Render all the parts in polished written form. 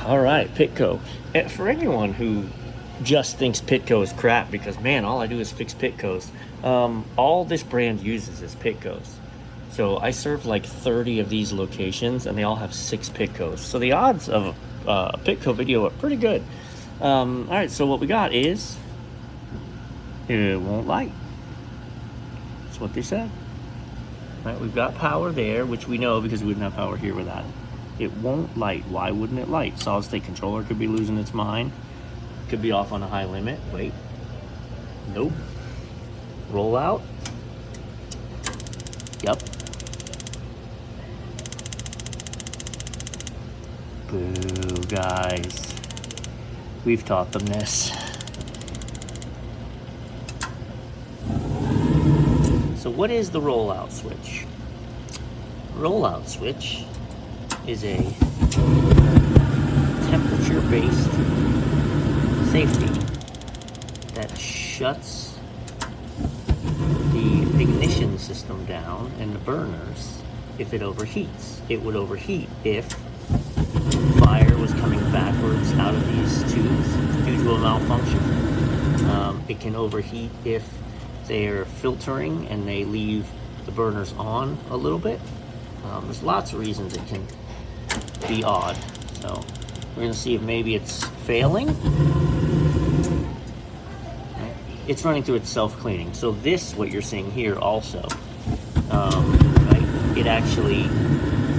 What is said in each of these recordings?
All right, Pitco. For anyone who just thinks Pitco is crap because, man, all I do is fix Pitcos, all this brand uses is Pitcos. So I serve like 30 of these locations, and they all have 6 Pitcos. So the odds of a Pitco video are pretty good. All right, so what we got is it won't light. That's what they said. All right, we've got power there, which we know because we wouldn't have power here without it. It won't light. Why wouldn't it light? Solid state controller could be losing its mind. Could be off on a high limit. Wait. Nope. Roll out. Yep. Boo, guys. We've taught them this. So what is the rollout switch? Rollout switch is a temperature-based safety that shuts the ignition system down and the burners if it overheats. It would overheat if fire was coming backwards out of these tubes due to a malfunction. It can overheat if they're filtering and they leave the burners on a little bit. There's lots of reasons it can be odd. So we're gonna see if maybe it's failing. It's running through its self-cleaning. So this, what you're seeing here also, right? It actually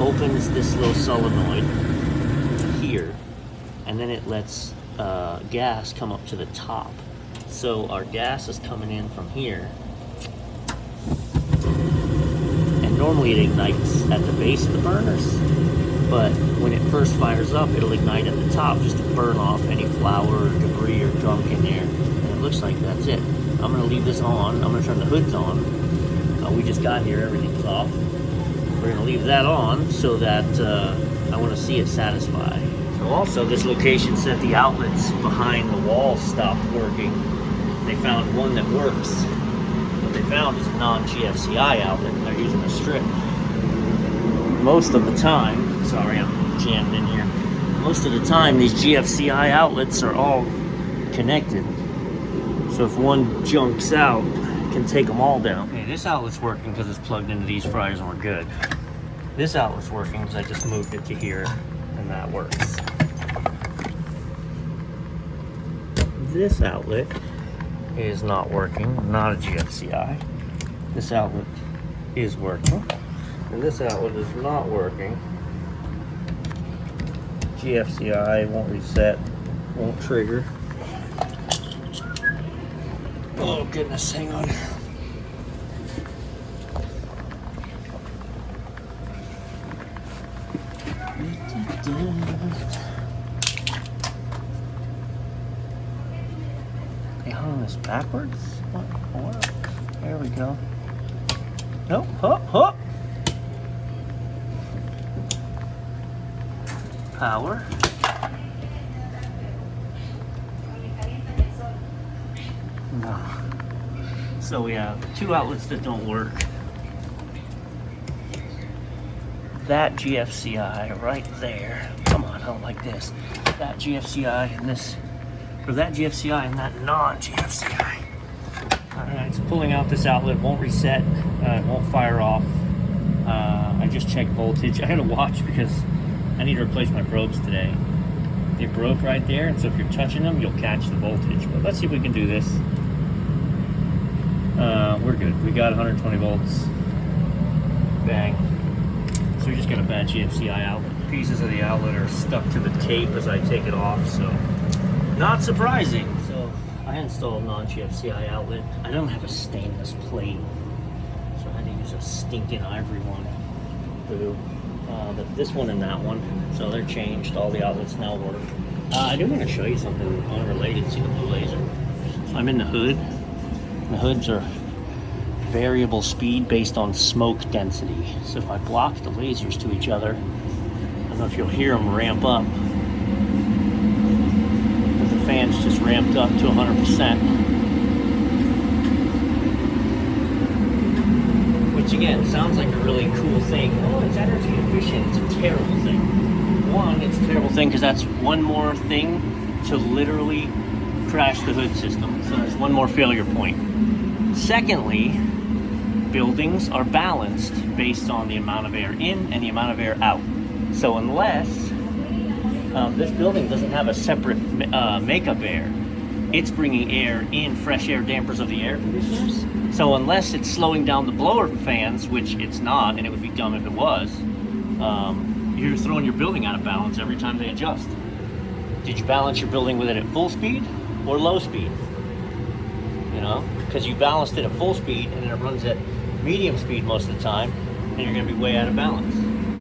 opens this little solenoid here, and then it lets gas come up to the top. So our gas is coming in from here, and normally it ignites at the base of the burners, but when it first fires up, it'll ignite at the top just to burn off any flour, debris, or gunk in there. And it looks like that's it. I'm gonna leave this on. I'm gonna turn the hoods on. We just got here, everything's off. We're gonna leave that on so that I wanna see it satisfy. So also, this location said the outlets behind the wall stopped working. They found one that works. What they found is a non-GFCI outlet, and they're using a strip. Most of the time, sorry, I'm jammed in here. Most of the time, these GFCI outlets are all connected. So if one junks out, it can take them all down. Okay, this outlet's working because it's plugged into these fryers and we're good. This outlet's working because I just moved it to here, and that works. This outlet is not working, not a GFCI. This outlet is working, and this outlet is not working. GFCI won't reset, won't trigger. Oh goodness, hang on. They hung this backwards? What? There we go. Nope, hop, hop. Power. No. So we have 2 outlets that don't work. That GFCI right there. Come on, I don't like this. That GFCI and this, or that GFCI and that non-GFCI. Alright, it's pulling out this outlet, won't reset, it won't fire off. I just checked voltage. I had to watch because I need to replace my probes today. They broke right there, and so if you're touching them, you'll catch the voltage. But let's see if we can do this. We're good. We got 120 volts. Bang. So we just got a bad GFCI outlet. Pieces of the outlet are stuck to the tape as I take it off, so not surprising. So I installed a non-GFCI outlet. I don't have a stainless plate, so I had to use a stinking ivory one. Boo. But this one and that one, so they're changed. All the outlets now work. I do want to show you something unrelated to the blue laser. So I'm in the hood. The hoods are variable speed based on smoke density. So if I block the lasers to each other, I don't know if you'll hear them ramp up. But the fan's just ramped up to 100%. Which again, sounds like a really cool thing. Oh, it's energy efficient. It's a terrible thing. one, it's a terrible thing because that's one more thing to literally crash the hood system. So that's one more failure point. Secondly, buildings are balanced based on the amount of air in and the amount of air out. So unless this building doesn't have a separate makeup air, it's bringing air in, fresh air dampers of the air conditioners. So unless it's slowing down the blower fans, which it's not, and it would be dumb if it was, you're throwing your building out of balance every time they adjust. Did you balance your building with it at full speed or low speed? You know, because you balanced it at full speed and it runs at medium speed most of the time, and you're going to be way out of balance.